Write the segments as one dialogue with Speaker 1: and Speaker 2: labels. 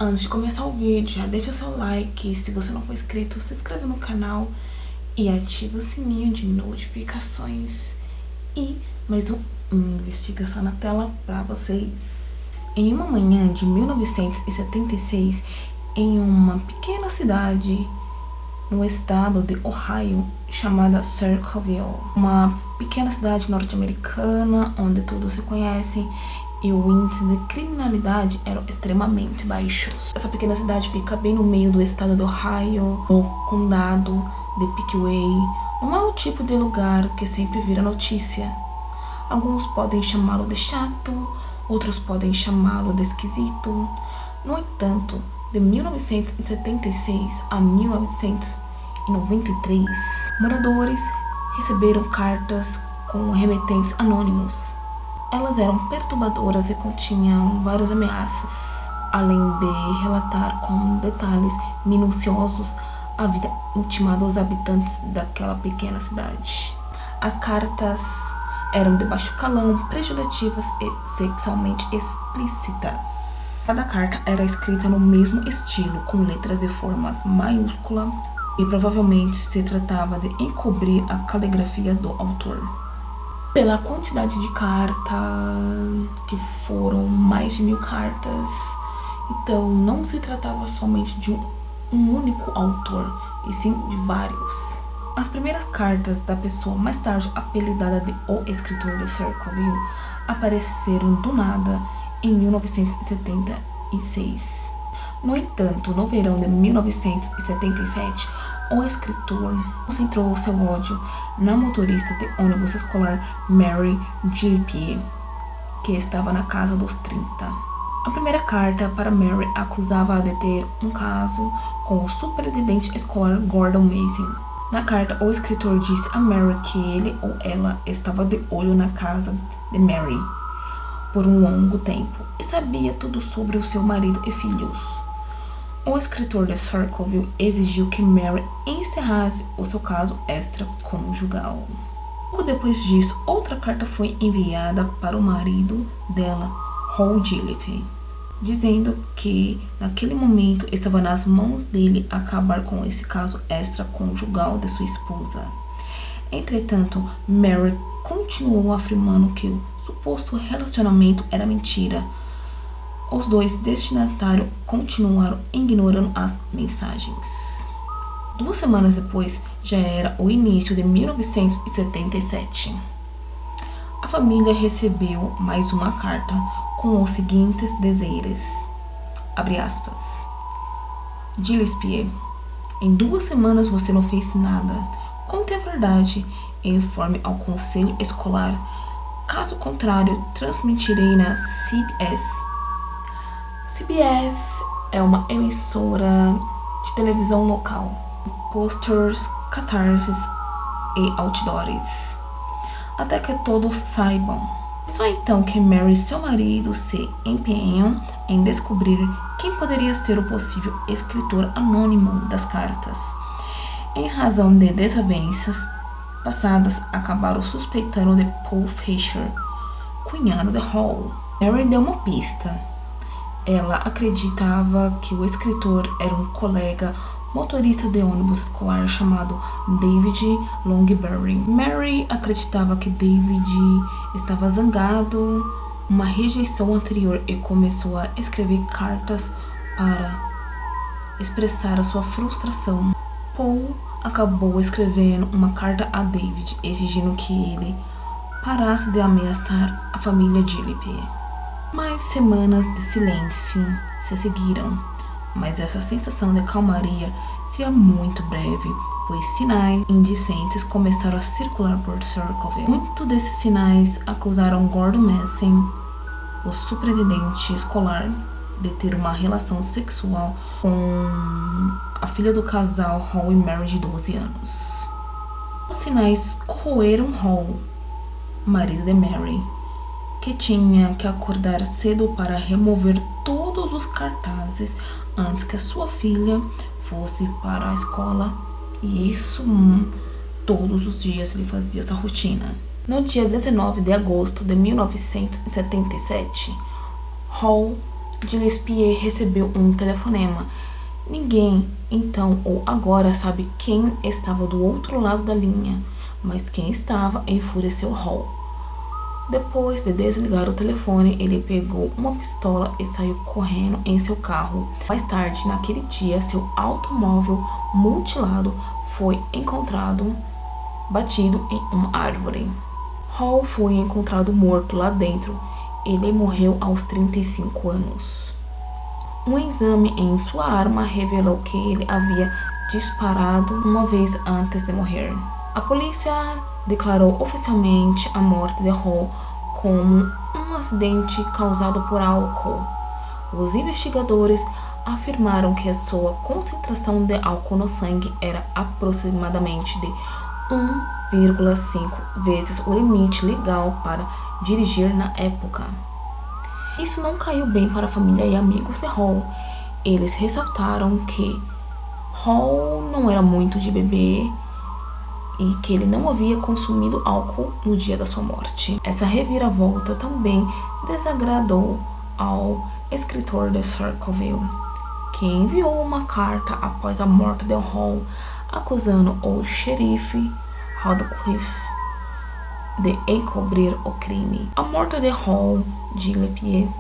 Speaker 1: Antes de começar o vídeo, já deixa o seu like. Se você não for inscrito, se inscreve no canal e ativa o sininho de notificações. E mais uma investigação na tela pra vocês. Em uma manhã de 1976, em uma pequena cidade no estado de Ohio, chamada Circleville, uma pequena cidade norte-americana onde todos se conhecem e o índice de criminalidade era extremamente baixo. Essa pequena cidade fica bem no meio do estado de Ohio, no condado de Pickaway. Não é o tipo de lugar que sempre vira notícia. Alguns podem chamá-lo de chato, outros podem chamá-lo de esquisito. No entanto, de 1976 a 1993, moradores receberam cartas com remetentes anônimos. Elas eram perturbadoras e continham várias ameaças, além de relatar com detalhes minuciosos a vida íntima dos habitantes daquela pequena cidade. As cartas eram de baixo calão, pejorativas e sexualmente explícitas. Cada carta era escrita no mesmo estilo, com letras de formas maiúscula, e provavelmente se tratava de encobrir a caligrafia do autor. Pela quantidade de cartas, que foram mais de 1000 cartas, então não se tratava somente de um único autor, e sim de vários. As primeiras cartas da pessoa mais tarde apelidada de O Escritor de Circleville apareceram do nada em 1976. No entanto, no verão de 1977, o escritor concentrou seu ódio na motorista de ônibus escolar Mary Gillespie, que estava na casa dos 30. A primeira carta para Mary acusava-a de ter um caso com o superintendente escolar Gordon Mason. Na carta, o escritor disse a Mary que ele ou ela estava de olho na casa de Mary por um longo tempo e sabia tudo sobre o seu marido e filhos. O escritor de Circleville exigiu que Mary encerrasse o seu caso extraconjugal. Pouco depois disso, outra carta foi enviada para o marido dela, Hal Gillespie, dizendo que naquele momento estava nas mãos dele acabar com esse caso extraconjugal de sua esposa. Entretanto, Mary continuou afirmando que o suposto relacionamento era mentira. Os dois destinatários continuaram ignorando as mensagens. 2 semanas depois, já era o início de 1977. A família recebeu mais uma carta com os seguintes dizeres, abre aspas: Gillespie, em 2 semanas você não fez nada. Conte a verdade e informe ao conselho escolar. Caso contrário, transmitirei na CBS. CBS é uma emissora de televisão local. Posters, cartazes e outdoors. Até que todos saibam. Só então que Mary e seu marido se empenham em descobrir quem poderia ser o possível escritor anônimo das cartas. Em razão de desavenças passadas, acabaram suspeitando de Paul Fisher, cunhado de Hall. Mary deu uma pista. Ela acreditava que o escritor era um colega motorista de ônibus escolar chamado David Longberry. Mary acreditava que David estava zangado, uma rejeição anterior, e começou a escrever cartas para expressar a sua frustração. Paul acabou escrevendo uma carta a David, exigindo que ele parasse de ameaçar a família Gillespie. Mais semanas de silêncio se seguiram, mas essa sensação de calmaria seria muito breve, pois sinais indecentes começaram a circular por Circleville. Muitos desses sinais acusaram Gordon Mason, o superintendente escolar, de ter uma relação sexual com a filha do casal Hall e Mary, de 12 anos. Os sinais corroeram Hall, marido de Mary, que tinha que acordar cedo para remover todos os cartazes antes que a sua filha fosse para a escola, e isso todos os dias ele fazia essa rotina. No dia 19 de agosto de 1977, Hall Gillespie recebeu um telefonema. Ninguém, então ou agora, sabe quem estava do outro lado da linha, mas quem estava enfureceu Hall. Depois de desligar o telefone, ele pegou uma pistola e saiu correndo em seu carro. Mais tarde, naquele dia, seu automóvel mutilado foi encontrado batido em uma árvore. Hall foi encontrado morto lá dentro. Ele morreu aos 35 anos. Um exame em sua arma revelou que ele havia disparado uma vez antes de morrer. A polícia declarou oficialmente a morte de Hall como um acidente causado por álcool. Os investigadores afirmaram que a sua concentração de álcool no sangue era aproximadamente de 1,5 vezes o limite legal para dirigir na época. Isso não caiu bem para a família e amigos de Hall. Eles ressaltaram que Hall não era muito de beber e que ele não havia consumido álcool no dia da sua morte. Essa reviravolta também desagradou ao escritor de Circleville, que enviou uma carta após a morte de Hall, acusando o xerife Radcliffe de encobrir o crime. A morte de Hall, Gillespie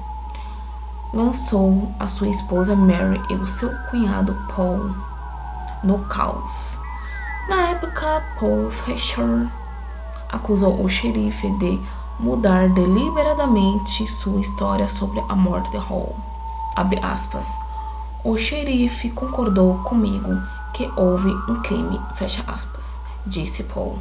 Speaker 1: lançou a sua esposa Mary e o seu cunhado Paul no caos. Na época, Paul Fisher acusou o xerife de mudar deliberadamente sua história sobre a morte de Hall. Abre aspas. O xerife concordou comigo que houve um crime, fecha aspas, disse Paul.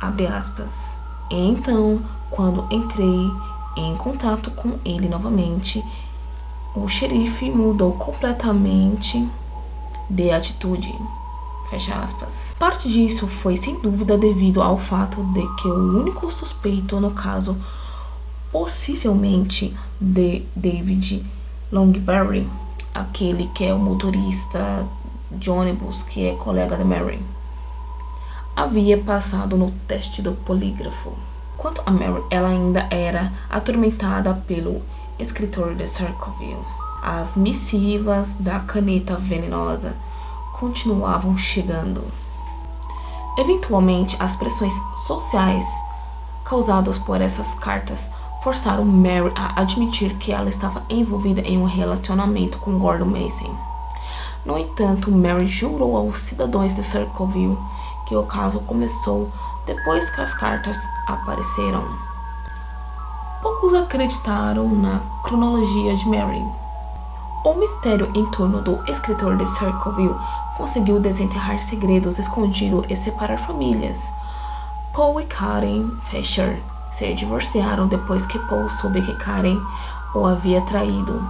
Speaker 1: Abre aspas. Então, quando entrei em contato com ele novamente, o xerife mudou completamente de atitude, fecha aspas. Parte disso foi sem dúvida devido ao fato de que o único suspeito no caso, possivelmente de David Longberry, aquele que é o motorista de ônibus que é colega de Mary, havia passado no teste do polígrafo. Quanto a Mary, ela ainda era atormentada pelo escritor de Circleville. As missivas da caneta venenosa continuavam chegando. Eventualmente, as pressões sociais causadas por essas cartas forçaram Mary a admitir que ela estava envolvida em um relacionamento com Gordon Mason. No entanto, Mary jurou aos cidadãos de Circleville que o caso começou depois que as cartas apareceram. Poucos acreditaram na cronologia de Mary. O mistério em torno do escritor de Circleville conseguiu desenterrar segredos escondidos e separar famílias. Paul e Karen Fisher se divorciaram depois que Paul soube que Karen o havia traído.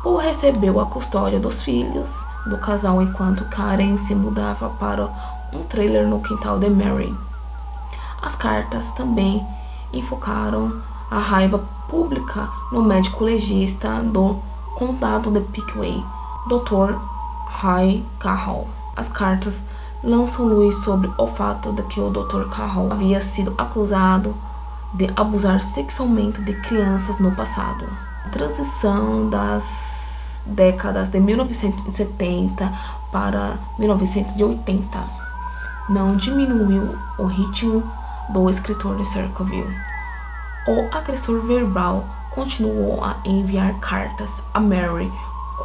Speaker 1: Paul recebeu a custódia dos filhos do casal enquanto Karen se mudava para um trailer no quintal de Mary. As cartas também enfocaram a raiva pública no médico legista do condado de Pickaway, Dr. Ray Carroll. As cartas lançam luz sobre o fato de que o Dr. Carroll havia sido acusado de abusar sexualmente de crianças no passado. A transição das décadas de 1970 para 1980 não diminuiu o ritmo do escritor de Circleville. O agressor verbal continuou a enviar cartas a Mary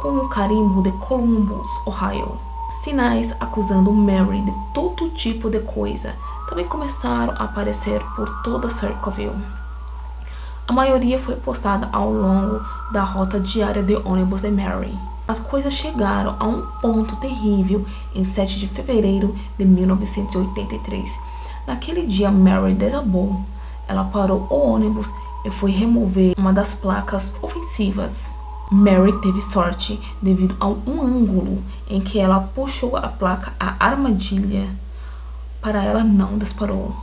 Speaker 1: com o carimbo de Columbus, Ohio. Sinais acusando Mary de todo tipo de coisa também começaram a aparecer por toda Circleville. A maioria foi postada ao longo da rota diária de ônibus de Mary. As coisas chegaram a um ponto terrível em 7 de fevereiro de 1983. Naquele dia, Mary desabou. Ela parou o ônibus e foi remover uma das placas ofensivas. Mary teve sorte devido a um ângulo em que ela puxou a placa à armadilha. Para ela não disparou.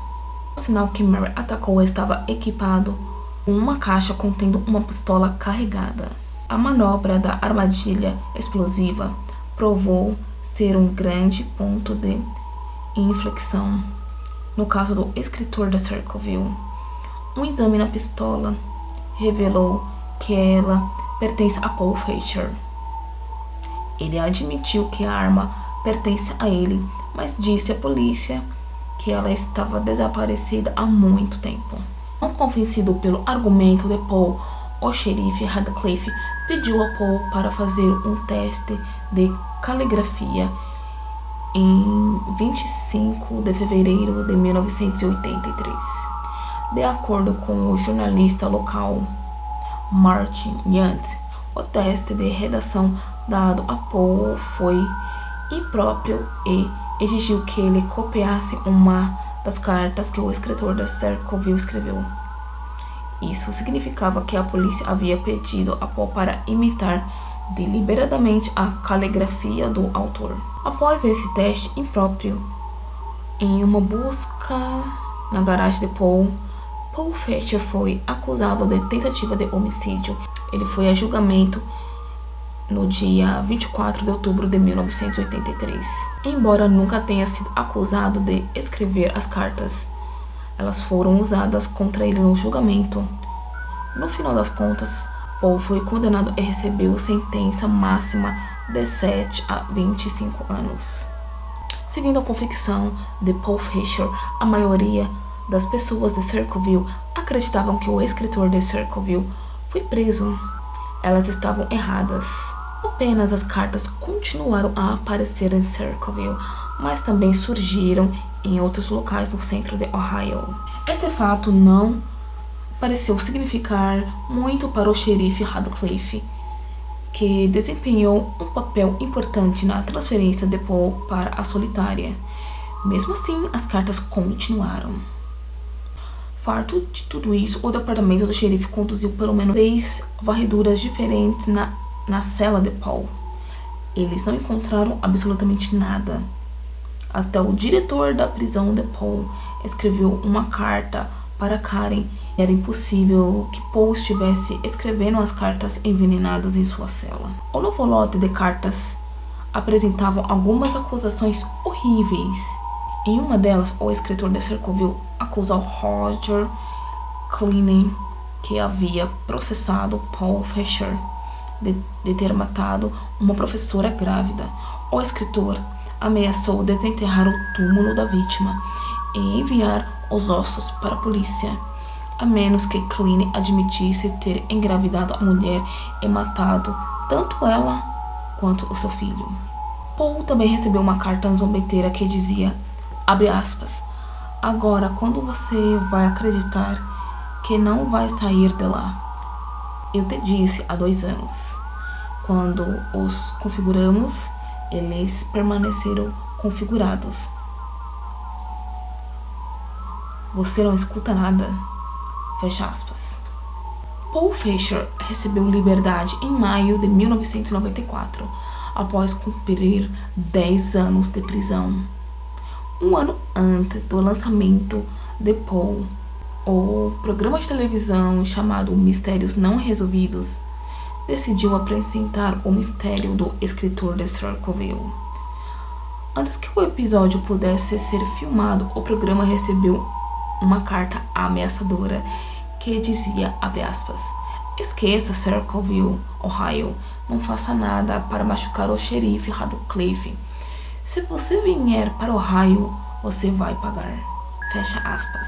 Speaker 1: O sinal que Mary atacou estava equipado com uma caixa contendo uma pistola carregada. A manobra da armadilha explosiva provou ser um grande ponto de inflexão no caso do escritor de Circleville. Um exame na pistola revelou que ela pertence a Paul Fisher. Ele admitiu que a arma pertence a ele, mas disse à polícia que ela estava desaparecida há muito tempo. Não convencido pelo argumento de Paul, o xerife Radcliffe pediu a Paul para fazer um teste de caligrafia em 25 de fevereiro de 1983. De acordo com o jornalista local Martin Yance, o teste de redação dado a Paul foi impróprio e exigiu que ele copiasse uma das cartas que o escritor de Circleville escreveu. Isso significava que a polícia havia pedido a Paul para imitar deliberadamente a caligrafia do autor. Após esse teste impróprio, em uma busca na garagem de Paul Fisher foi acusado de tentativa de homicídio. Ele foi a julgamento no dia 24 de outubro de 1983. Embora nunca tenha sido acusado de escrever as cartas, elas foram usadas contra ele no julgamento. No final das contas, Paul foi condenado e recebeu sentença máxima de 7 a 25 anos. Seguindo a convicção de Paul Fisher, a maioria das pessoas de Circleville acreditavam que o escritor de Circleville foi preso. Elas estavam erradas. Apenas as cartas continuaram a aparecer em Circleville, mas também surgiram em outros locais no centro de Ohio. Este fato não pareceu significar muito para o xerife Radcliffe, que desempenhou um papel importante na transferência de Paul para a solitária. Mesmo assim, as cartas continuaram. Farto de tudo isso, o departamento do xerife conduziu pelo menos 3 varreduras diferentes na cela de Paul. Eles não encontraram absolutamente nada. Até o diretor da prisão de Paul escreveu uma carta para Karen. Era impossível que Paul estivesse escrevendo as cartas envenenadas em sua cela. O novo lote de cartas apresentavam algumas acusações horríveis. Em uma delas, o escritor de Circleville acusou Roger Cleaning, que havia processado Paul Fisher, de ter matado uma professora grávida. O escritor ameaçou desenterrar o túmulo da vítima e enviar os ossos para a polícia, a menos que Cleaning admitisse ter engravidado a mulher e matado tanto ela quanto o seu filho. Paul também recebeu uma carta zombeteira que dizia, abre aspas, agora quando você vai acreditar que não vai sair de lá? Eu te disse há 2 anos. Quando os configuramos, eles permaneceram configurados. Você não escuta nada. Fecha aspas. Paul Fisher recebeu liberdade em maio de 1994, após cumprir 10 anos de prisão. Um ano antes do lançamento de Paul, o programa de televisão chamado Mistérios Não Resolvidos decidiu apresentar o mistério do escritor de Circleville. Antes que o episódio pudesse ser filmado, o programa recebeu uma carta ameaçadora que dizia, abre aspas, esqueça Circleville, Ohio, não faça nada para machucar o xerife Radcliffe. Se você vier para Ohio, você vai pagar. Fecha aspas.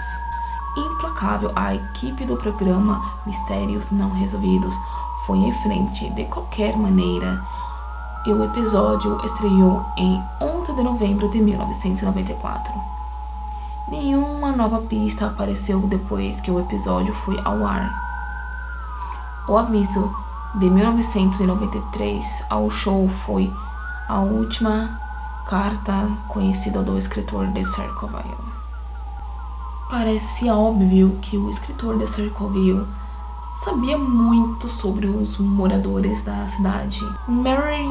Speaker 1: Implacável, a equipe do programa Mistérios Não Resolvidos foi em frente de qualquer maneira e o episódio estreou em 11 de novembro de 1994. Nenhuma nova pista apareceu depois que o episódio foi ao ar. O aviso de 1993 ao show foi a última carta conhecida do escritor de Circleville. Parecia óbvio que o escritor de Circleville sabia muito sobre os moradores da cidade. Mary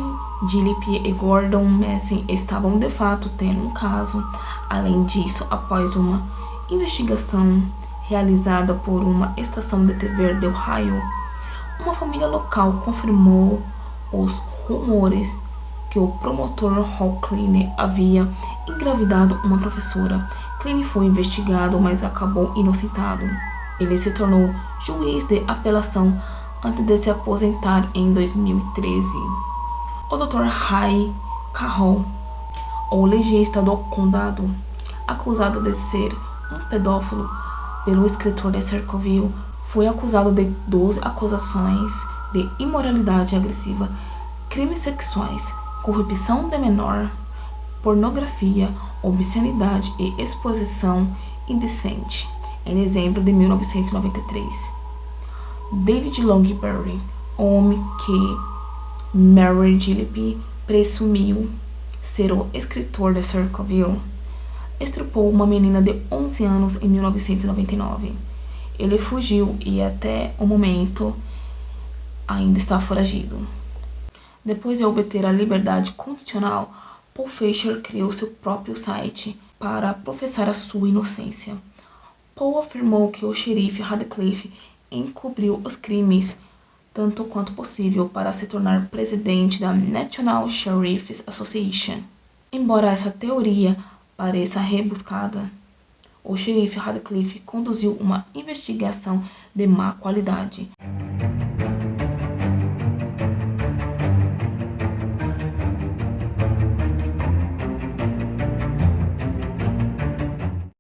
Speaker 1: Gillespie e Gordon Messing estavam de fato tendo um caso. Além disso, após uma investigação realizada por uma estação de TV de Ohio, uma família local confirmou os rumores que o promotor Hal Cleaning havia engravidado uma professora. Cleaning foi investigado, mas acabou inocentado. Ele se tornou juiz de apelação antes de se aposentar em 2013. O Dr. Ray Carroll, o legista do condado, acusado de ser um pedófilo pelo escritor de Circleville, foi acusado de 12 acusações de imoralidade agressiva, crimes sexuais, corrupção de menor, pornografia, obscenidade e exposição indecente, em dezembro de 1993. David Longberry, homem que Mary Gillespie presumiu ser o escritor de Circleville, estrupou uma menina de 11 anos em 1999. Ele fugiu e até o momento ainda está foragido. Depois de obter a liberdade condicional, Paul Fisher criou seu próprio site para professar a sua inocência. Paul afirmou que o xerife Radcliffe encobriu os crimes tanto quanto possível para se tornar presidente da National Sheriff's Association. Embora essa teoria pareça rebuscada, o xerife Radcliffe conduziu uma investigação de má qualidade.